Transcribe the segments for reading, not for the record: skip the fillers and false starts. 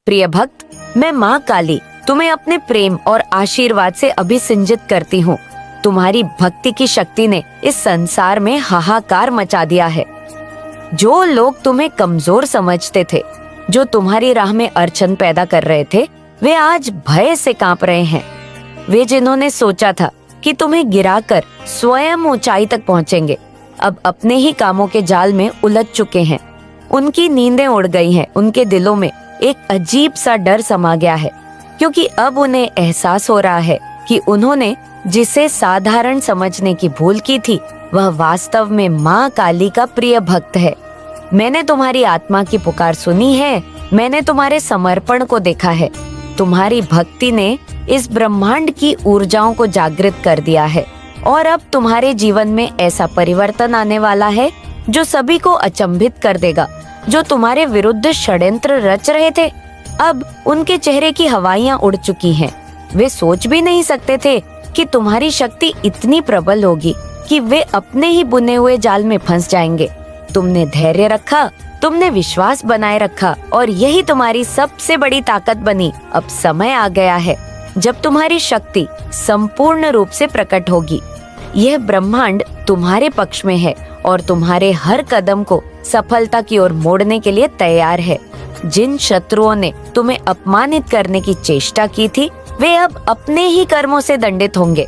प्रिय भक्त, मैं माँ काली तुम्हें अपने प्रेम और आशीर्वाद से अभिसिंचित करती हूँ। तुम्हारी भक्ति की शक्ति ने इस संसार में हाहाकार मचा दिया है। जो लोग तुम्हें कमजोर समझते थे, जो तुम्हारी राह में अड़चन पैदा कर रहे थे, वे आज भय से कांप रहे हैं। वे जिन्होंने सोचा था कि तुम्हें गिराकर स्वयं ऊंचाई तक पहुंचेंगे, अब अपने ही कामों के जाल में उलझ चुके हैं। उनकी नींदें उड़ गई हैं। उनके दिलों में एक अजीब सा डर समा गया है, क्योंकि अब उन्हें एहसास हो रहा है कि उन्होंने जिसे साधारण समझने की भूल की थी, वह वास्तव में माँ काली का प्रिय भक्त है। मैंने तुम्हारी आत्मा की पुकार सुनी है, मैंने तुम्हारे समर्पण को देखा है। तुम्हारी भक्ति ने इस ब्रह्मांड की ऊर्जाओं को जागृत कर दिया है और अब तुम्हारे जीवन में ऐसा परिवर्तन आने वाला है जो सभी को अचंभित कर देगा। जो तुम्हारे विरुद्ध षड्यंत्र रच रहे थे, अब उनके चेहरे की हवाइयां उड़ चुकी हैं। वे सोच भी नहीं सकते थे कि तुम्हारी शक्ति इतनी प्रबल होगी कि वे अपने ही बुने हुए जाल में फंस जाएंगे। तुमने धैर्य रखा, तुमने विश्वास बनाए रखा और यही तुम्हारी सबसे बड़ी ताकत बनी। अब समय आ गया है जब तुम्हारी शक्ति संपूर्ण रूप से प्रकट होगी। यह ब्रह्मांड तुम्हारे पक्ष में है और तुम्हारे हर कदम को सफलता की ओर मोड़ने के लिए तैयार है। जिन शत्रुओं ने तुम्हें अपमानित करने की चेष्टा की थी, वे अब अपने ही कर्मों से दंडित होंगे।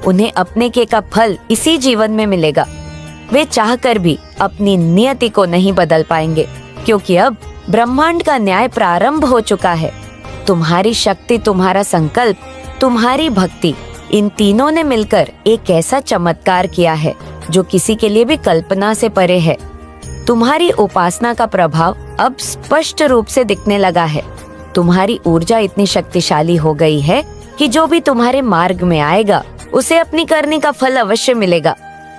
उन्हें अपने के का फल इसी जीवन में मिलेगा। वे चाहकर भी अपनी नियति को नहीं बदल पाएंगे, क्योंकि अब ब्रह्मांड का न्याय प्रारंभ हो चुका है। तुम्हारी शक्ति, तुम्हारा संकल्प, तुम्हारी भक्ति, इन तीनों ने मिलकर एक ऐसा चमत्कार किया है जो किसी के लिए भी कल्पना से परे है। तुम्हारी उपासना का प्रभाव अब स्पष्ट रूप से दिखने लगा है। तुम्हारी ऊर्जा इतनी शक्तिशाली हो गई है कि जो भी तुम्हारे मार्ग में आएगा, उसे अपनी करने का फल अवश्य मिलेगा।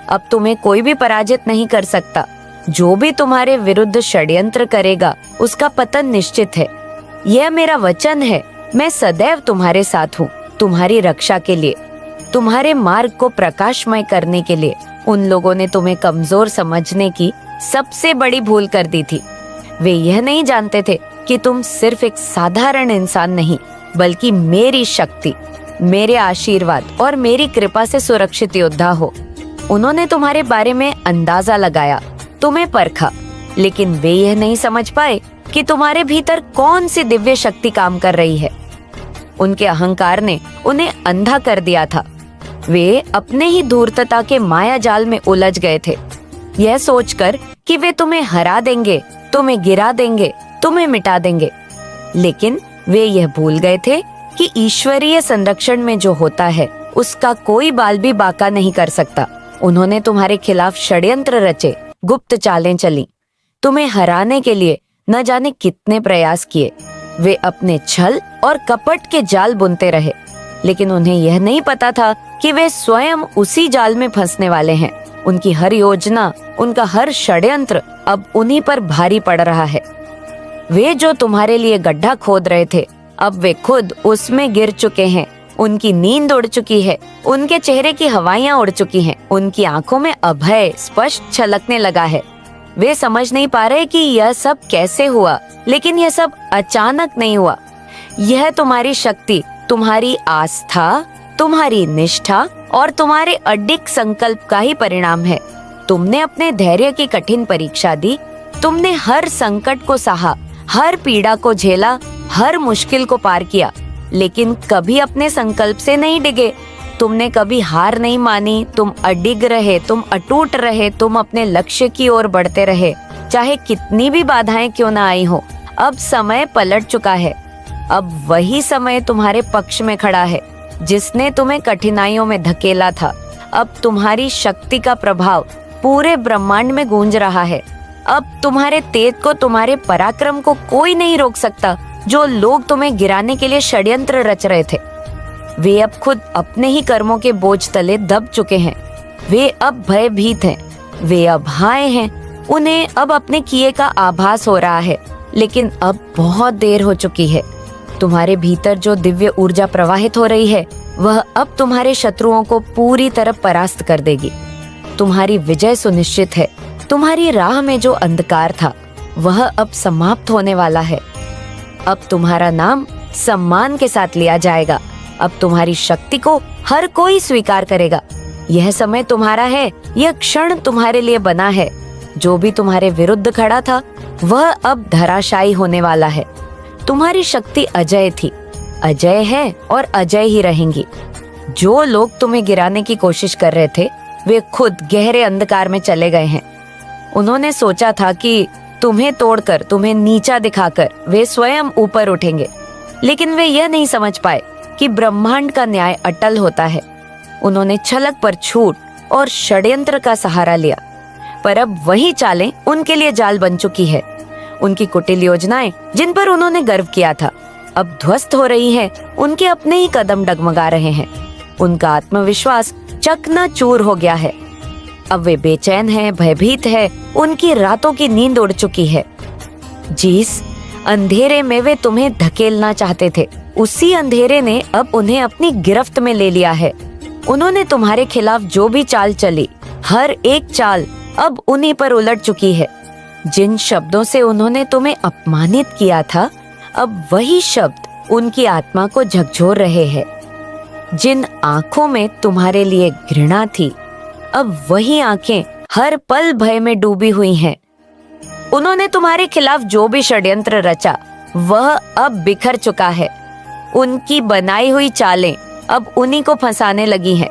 अब तुम्हें कोई भी पराजित नहीं कर सकता। जो भी तुम्हारे विरुद्ध षड्यंत्र करेगा, उसका पतन निश्चित है। यह मेरा वचन है। मैं सदैव तुम्हारे साथ हूँ, तुम्हारी रक्षा के लिए, तुम्हारे मार्ग को प्रकाशमय करने के लिए। उन लोगों ने तुम्हें कमजोर समझने की सबसे बड़ी भूल कर दी थी। वे यह नहीं जानते थे कि तुम सिर्फ एक साधारण इंसान नहीं, बल्कि मेरी शक्ति, मेरे आशीर्वाद और मेरी कृपा से सुरक्षित योद्धा हो। उन्होंने तुम्हारे बारे में अंदाजा लगाया, तुम्हें परखा, लेकिन वे यह नहीं समझ पाए कि तुम्हारे भीतर कौन सी दिव्य शक्ति काम कर रही है। उनके अहंकार ने उन्हें अंधा कर दिया था। वे अपने ही धूर्तता के माया जाल में उलझ गए थे, यह सोचकर कि वे तुम्हें हरा देंगे, तुम्हें गिरा देंगे, तुम्हें मिटा देंगे। लेकिन वे यह भूल गए थे कि ईश्वरीय संरक्षण में जो होता है, उसका कोई बाल भी बाका नहीं कर सकता। उन्होंने तुम्हारे खिलाफ षड्यंत्र रचे, गुप्त चालें चली, तुम्हें हराने के लिए न जाने कितने प्रयास किए। वे अपने छल और कपट के जाल बुनते रहे, लेकिन उन्हें यह नहीं पता था कि वे स्वयं उसी जाल में फंसने वाले हैं। उनकी हर योजना, उनका हर षड्यंत्र अब उन्हीं पर भारी पड़ रहा है। वे जो तुम्हारे लिए गड्ढा खोद रहे थे, अब वे खुद उसमें गिर चुके हैं। उनकी नींद उड़ चुकी है, उनके चेहरे की हवाइयां उड़ चुकी हैं, उनकी आंखों में अभय स्पष्ट छलकने लगा है। वे समझ नहीं पा रहे कि यह सब कैसे हुआ, लेकिन यह सब अचानक नहीं हुआ। यह तुम्हारी शक्ति, तुम्हारी आस्था, तुम्हारी निष्ठा और तुम्हारे अडिग संकल्प का ही परिणाम है। तुमने अपने धैर्य की कठिन परीक्षा दी, तुमने हर संकट को सहा, हर पीड़ा को झेला, हर मुश्किल को पार किया, लेकिन कभी अपने संकल्प से नहीं डिगे। तुमने कभी हार नहीं मानी, तुम अडिग रहे, तुम अटूट रहे, तुम अपने लक्ष्य की ओर बढ़ते रहे, चाहे कितनी भी बाधाएं क्यों ना आई हो। अब समय पलट चुका है। अब वही समय तुम्हारे पक्ष में खड़ा है, जिसने तुम्हें कठिनाइयों में धकेला था। अब तुम्हारी शक्ति का प्रभाव पूरे ब्रह्मांड में गूंज रहा है। अब तुम्हारे तेज को, तुम्हारे पराक्रम को कोई नहीं रोक सकता। जो लोग तुम्हें गिराने के लिए षड्यंत्र रच रहे थे, वे अब खुद अपने ही कर्मों के बोझ तले दब चुके हैं। वे अब भयभीत हैं, वे अब हाय हैं। उन्हें अब अपने किए का आभास हो रहा है, लेकिन अब बहुत देर हो चुकी है। तुम्हारे भीतर जो दिव्य ऊर्जा प्रवाहित हो रही है, वह अब तुम्हारे शत्रुओं को पूरी तरह परास्त कर देगी। तुम्हारी विजय सुनिश्चित है। तुम्हारी राह में जो अंधकार था, वह अब समाप्त होने वाला है। अब तुम्हारा नाम सम्मान के साथ लिया जाएगा। अब तुम्हारी शक्ति को हर कोई स्वीकार करेगा। यह समय तुम्हारा है, यह क्षण तुम्हारे लिए बना है। जो भी तुम्हारे विरुद्ध खड़ा था वह अब धराशायी होने वाला है। तुम्हारी शक्ति अजय थी, अजय है और अजय ही रहेंगी। जो लोग तुम्हें गिराने की कोशिश कर रहे थे वे खुद गहरे अंधकार में चले गए हैं। उन्होंने सोचा था कि तुम्हें तोड़कर, तुम्हें नीचा दिखाकर वे स्वयं ऊपर उठेंगे, लेकिन वे यह नहीं समझ पाए कि ब्रह्मांड का न्याय अटल होता है। उन्होंने छलक पर छूट और षड्यंत्र का सहारा लिया, पर अब वही चालें उनके लिए जाल बन चुकी है। उनकी कुटिल योजनाएं जिन पर उन्होंने गर्व किया था अब ध्वस्त हो रही हैं। उनके अपने ही कदम डगमगा रहे हैं। उनका आत्मविश्वास चकनाचूर हो गया है। अब वे बेचैन हैं, भयभीत है, उनकी रातों की नींद उड़ चुकी है। जिस अंधेरे में वे तुम्हें धकेलना चाहते थे उसी अंधेरे ने अब उन्हें अपनी गिरफ्त में ले लिया है। उन्होंने तुम्हारे खिलाफ जो भी चाल चली, हर एक चाल अब उन्हीं पर उलट चुकी है। जिन शब्दों से उन्होंने तुम्हें अपमानित किया था अब वही शब्द उनकी आत्मा को झकझोर रहे हैं। जिन आंखों में तुम्हारे लिए घृणा थी अब वही आंखें हर पल भय में डूबी हुई हैं। उन्होंने तुम्हारे खिलाफ जो भी षड्यंत्र रचा वह अब बिखर चुका है। उनकी बनाई हुई चालें अब उन्हीं को फंसाने लगी हैं।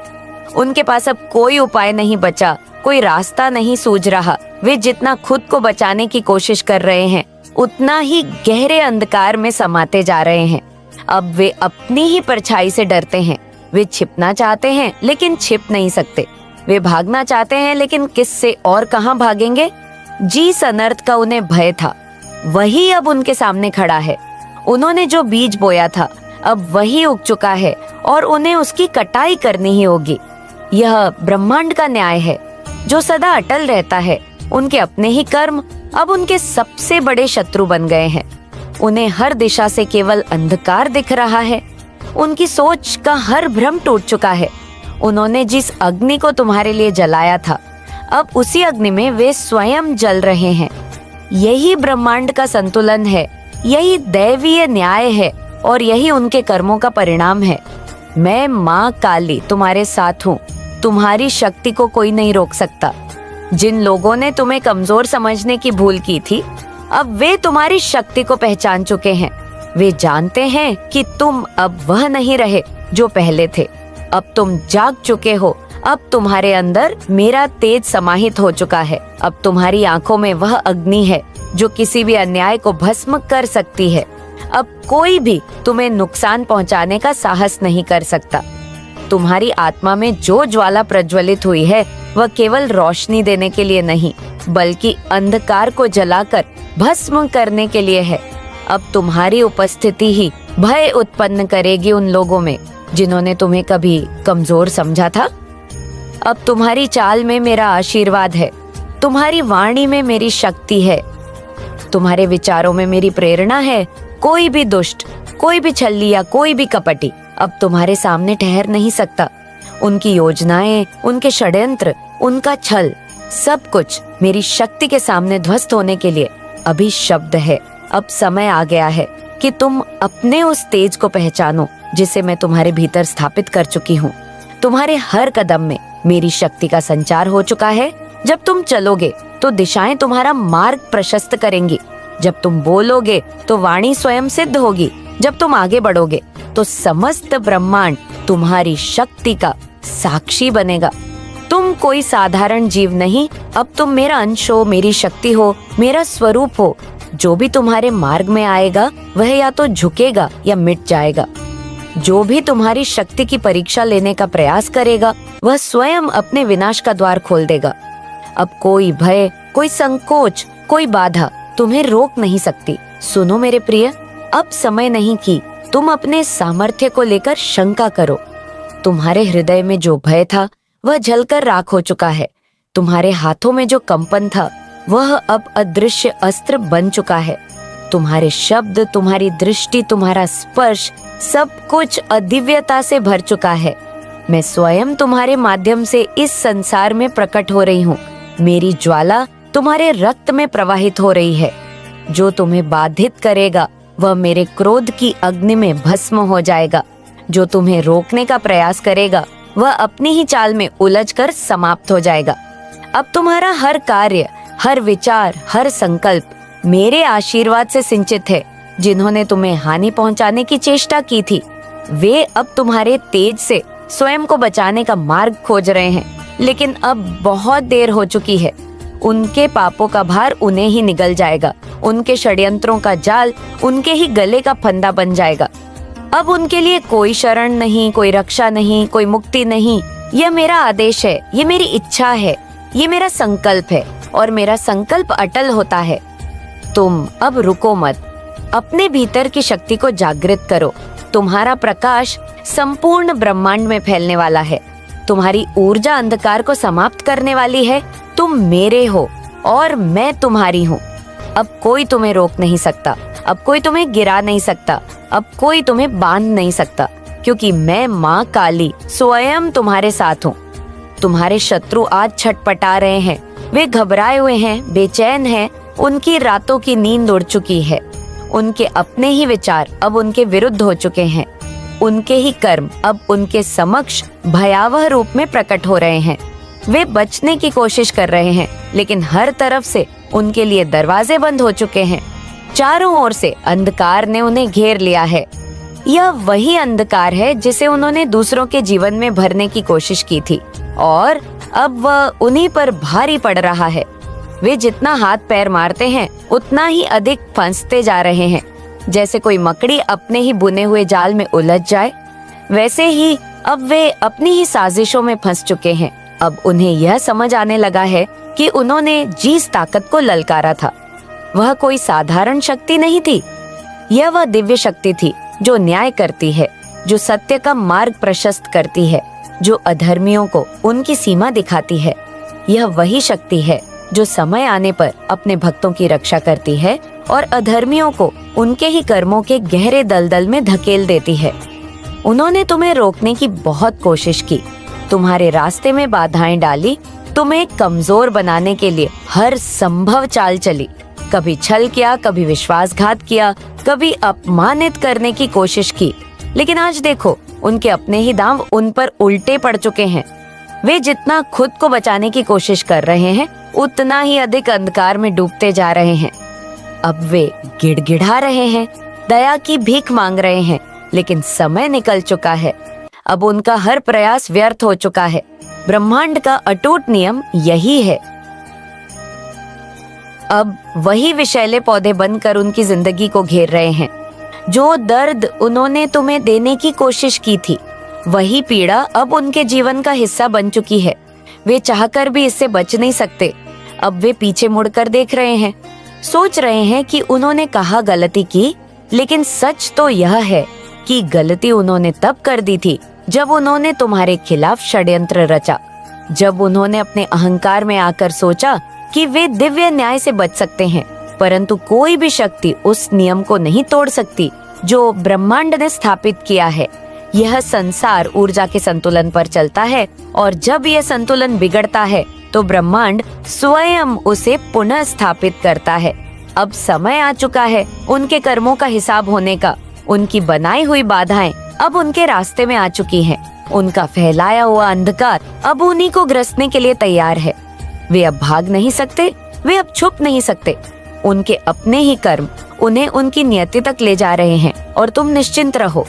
उनके पास अब कोई उपाय नहीं बचा, कोई रास्ता नहीं सूझ रहा। वे जितना खुद को बचाने की कोशिश कर रहे हैं उतना ही गहरे अंधकार में समाते जा रहे हैं। अब वे अपनी ही परछाई से डरते हैं। वे छिपना चाहते हैं लेकिन छिप नहीं सकते। वे भागना चाहते हैं लेकिन किससे और कहां भागेंगे। जिस अनर्थ का उन्हें भय था वही अब उनके सामने खड़ा है। उन्होंने जो बीज बोया था अब वही उग चुका है और उन्हें उसकी कटाई करनी ही होगी। यह ब्रह्मांड का न्याय है जो सदा अटल रहता है। उनके अपने ही कर्म अब उनके सबसे बड़े शत्रु बन गए हैं। उन्हें हर दिशा से केवल अंधकार दिख रहा है। उनकी सोच का हर भ्रम टूट चुका है। उन्होंने जिस अग्नि को तुम्हारे लिए जलाया था अब उसी अग्नि में वे स्वयं जल रहे हैं। यही ब्रह्मांड का संतुलन है, यही दैवीय न्याय है और यही उनके कर्मों का परिणाम है। मैं माँ काली तुम्हारे साथ हूँ। तुम्हारी शक्ति को कोई नहीं रोक सकता। जिन लोगों ने तुम्हें कमजोर समझने की भूल की थी अब वे तुम्हारी शक्ति को पहचान चुके हैं। वे जानते हैं कि तुम अब वह नहीं रहे जो पहले थे। अब तुम जाग चुके हो। अब तुम्हारे अंदर मेरा तेज समाहित हो चुका है। अब तुम्हारी आंखों में वह अग्नि है जो किसी भी अन्याय को भस्म कर सकती है। अब कोई भी तुम्हें नुकसान पहुंचाने का साहस नहीं कर सकता। तुम्हारी आत्मा में जो ज्वाला प्रज्वलित हुई है वह केवल रोशनी देने के लिए नहीं बल्कि अंधकार को जलाकर भस्म करने के लिए है। अब तुम्हारी उपस्थिति ही भय उत्पन्न करेगी उन लोगों में जिन्होंने तुम्हें कभी कमजोर समझा था। अब तुम्हारी चाल में मेरा आशीर्वाद है, तुम्हारी वाणी में मेरी शक्ति है, तुम्हारे विचारों में मेरी प्रेरणा है। कोई भी दुष्ट, कोई भी छल्ली या कोई भी कपटी अब तुम्हारे सामने ठहर नहीं सकता। उनकी योजनाएं, उनके षड्यंत्र, उनका छल, सब कुछ मेरी शक्ति के सामने ध्वस्त होने के लिए अभी शब्द है। अब समय आ गया है कि तुम अपने उस तेज को पहचानो जिसे मैं तुम्हारे भीतर स्थापित कर चुकी हूँ। तुम्हारे हर कदम में मेरी शक्ति का संचार हो चुका है। जब तुम चलोगे तो दिशाएं तुम्हारा मार्ग प्रशस्त करेंगी। जब तुम बोलोगे तो वाणी स्वयं सिद्ध होगी। जब तुम आगे बढ़ोगे तो समस्त ब्रह्मांड तुम्हारी शक्ति का साक्षी बनेगा। तुम कोई साधारण जीव नहीं, अब तुम मेरा अंश हो, मेरी शक्ति हो, मेरा स्वरूप हो। जो भी तुम्हारे मार्ग में आएगा वह या तो झुकेगा या मिट जाएगा। जो भी तुम्हारी शक्ति की परीक्षा लेने का प्रयास करेगा वह स्वयं अपने विनाश का द्वार खोल देगा। अब कोई भय, कोई संकोच, कोई बाधा तुम्हें रोक नहीं सकती। सुनो मेरे प्रिय, अब समय नहीं कि तुम अपने सामर्थ्य को लेकर शंका करो। तुम्हारे हृदय में जो भय था वह जलकर राख हो चुका है। तुम्हारे हाथों में जो कंपन था वह अब अदृश्य अस्त्र बन चुका है। तुम्हारे शब्द, तुम्हारी दृष्टि, तुम्हारा स्पर्श, सब कुछ अदिव्यता से भर चुका है। मैं स्वयं तुम्हारे माध्यम से इस संसार में प्रकट हो रही हूँ। मेरी ज्वाला तुम्हारे रक्त में प्रवाहित हो रही है। जो तुम्हें बाधित करेगा वह मेरे क्रोध की अग्नि में भस्म हो जाएगा। जो तुम्हें रोकने का प्रयास करेगा वह अपनी ही चाल में उलझकर समाप्त हो जाएगा। अब तुम्हारा हर कार्य, हर विचार, हर संकल्प मेरे आशीर्वाद से सिंचित है। जिन्होंने तुम्हें हानि पहुंचाने की चेष्टा की थी वे अब तुम्हारे तेज से स्वयं को बचाने का मार्ग खोज रहे हैं, लेकिन अब बहुत देर हो चुकी है। उनके पापों का भार उन्हें ही निगल जाएगा। उनके षड्यंत्रों का जाल उनके ही गले का फंदा बन जाएगा। अब उनके लिए कोई शरण नहीं, कोई रक्षा नहीं, कोई मुक्ति नहीं। यह मेरा आदेश है, ये मेरी इच्छा है, ये मेरा संकल्प है और मेरा संकल्प अटल होता है। तुम अब रुको मत, अपने भीतर की शक्ति को जागृत करो। तुम्हारा प्रकाश संपूर्ण ब्रह्मांड में फैलने वाला है। तुम्हारी ऊर्जा अंधकार को समाप्त करने वाली है। तुम मेरे हो और मैं तुम्हारी हूँ। अब कोई तुम्हें रोक नहीं सकता, अब कोई तुम्हें गिरा नहीं सकता, अब कोई तुम्हें बांध नहीं सकता, क्योंकि मैं माँ काली स्वयं तुम्हारे साथ हूँ। तुम्हारे शत्रु आज छटपटा रहे हैं, वे घबराए हुए हैं, बेचैन हैं, उनकी रातों की नींद उड़ चुकी है। उनके अपने ही विचार अब उनके विरुद्ध हो चुके हैं। उनके ही कर्म अब उनके समक्ष भयावह रूप में प्रकट हो रहे हैं। वे बचने की कोशिश कर रहे हैं, लेकिन हर तरफ से उनके लिए दरवाजे बंद हो चुके हैं। चारों ओर से अंधकार ने उन्हें घेर लिया है। यह वही अंधकार है जिसे उन्होंने दूसरों के जीवन में भरने की कोशिश की थी और अब वह उन्हीं पर भारी पड़ रहा है। वे जितना हाथ पैर मारते हैं उतना ही अधिक फंसते जा रहे हैं। जैसे कोई मकड़ी अपने ही बुने हुए जाल में उलझ जाए, वैसे ही अब वे अपनी ही साजिशों में फंस चुके हैं। अब उन्हें यह समझ आने लगा है कि उन्होंने जिस ताकत को ललकारा था वह कोई साधारण शक्ति नहीं थी। यह वह दिव्य शक्ति थी जो न्याय करती है, जो सत्य का मार्ग प्रशस्त करती है, जो अधर्मियों को उनकी सीमा दिखाती है। यह वही शक्ति है जो समय आने पर अपने भक्तों की रक्षा करती है और अधर्मियों को उनके ही कर्मों के गहरे दलदल में धकेल देती है। उन्होंने तुम्हें रोकने की बहुत कोशिश की, तुम्हारे रास्ते में बाधाएं डाली, तुम्हें कमजोर बनाने के लिए हर संभव चाल चली। कभी छल किया, कभी विश्वासघात किया, कभी अपमानित करने की कोशिश की, लेकिन आज देखो उनके अपने ही दांव उन पर उल्टे पड़ चुके हैं। वे जितना खुद को बचाने की कोशिश कर रहे हैं उतना ही अधिक अंधकार में डूबते जा रहे हैं। अब वे गिड़गिड़ा रहे हैं, दया की भीख मांग रहे हैं, लेकिन समय निकल चुका है। अब उनका हर प्रयास व्यर्थ हो चुका है। ब्रह्मांड का अटूट नियम यही है। अब वही विषैले पौधे बनकर उनकी जिंदगी को घेर रहे हैं। जो दर्द उन्होंने तुम्हें देने की कोशिश की थी, वही पीड़ा अब उनके जीवन का हिस्सा बन चुकी है। वे चाहकर भी इससे बच नहीं सकते। अब वे पीछे मुड़कर देख रहे हैं, सोच रहे हैं कि उन्होंने कहाँ गलती की, लेकिन सच तो यह है कि गलती उन्होंने तब कर दी थी जब उन्होंने तुम्हारे खिलाफ षड्यंत्र रचा, जब उन्होंने अपने अहंकार में आकर सोचा कि वे दिव्य न्याय से बच सकते हैं, परंतु कोई भी शक्ति उस नियम को नहीं तोड़ सकती जो ब्रह्मांड ने स्थापित किया है। यह संसार ऊर्जा के संतुलन पर चलता है और जब यह संतुलन बिगड़ता है तो ब्रह्मांड स्वयं उसे पुनः स्थापित करता है। अब समय आ चुका है उनके कर्मों का हिसाब होने का। उनकी बनाई हुई बाधाएं अब उनके रास्ते में आ चुकी हैं। उनका फैलाया हुआ अंधकार अब उन्हीं को ग्रसने के लिए तैयार है। वे अब भाग नहीं सकते, वे अब छुप नहीं सकते। उनके अपने ही कर्म उन्हें उनकी नियति तक ले जा रहे हैं और तुम निश्चिंत रहो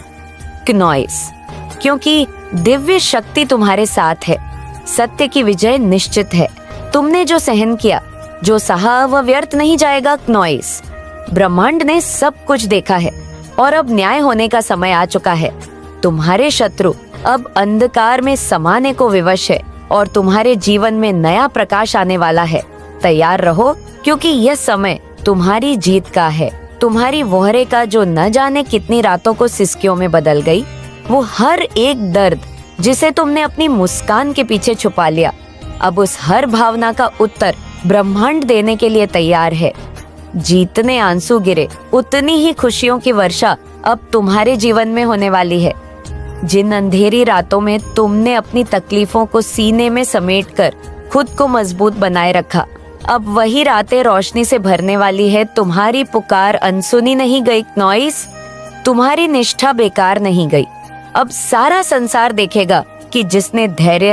क्नॉइस, क्योंकि दिव्य शक्ति तुम्हारे साथ है। सत्य की विजय निश्चित है। तुमने जो सहन किया, जो सहा, वह व्यर्थ नहीं जाएगा क्नॉइस। ब्रह्मांड ने सब कुछ देखा है और अब न्याय होने का समय आ चुका है। तुम्हारे शत्रु अब अंधकार में समाने को विवश है और तुम्हारे जीवन में नया प्रकाश आने वाला है। तैयार रहो, क्योंकि यह समय तुम्हारी जीत का है। तुम्हारी वोहरे का जो न जाने कितनी रातों को सिसकियों में बदल गई, वो हर एक दर्द जिसे तुमने अपनी मुस्कान के पीछे छुपा लिया, अब उस हर भावना का उत्तर ब्रह्मांड देने के लिए तैयार है। जितने आंसू गिरे उतनी ही खुशियों की वर्षा अब तुम्हारे जीवन में होने वाली है। जिन अंधेरी रातों में तुमने अपनी तकलीफों को सीने में समेटकर खुद को मजबूत बनाए रखा, अब वही रातें रोशनी से भरने वाली है। तुम्हारी पुकार अनसुनी नहीं गई नॉइस, तुम्हारी निष्ठा बेकार नहीं गई। अब सारा संसार देखेगा कि जिसने धैर्य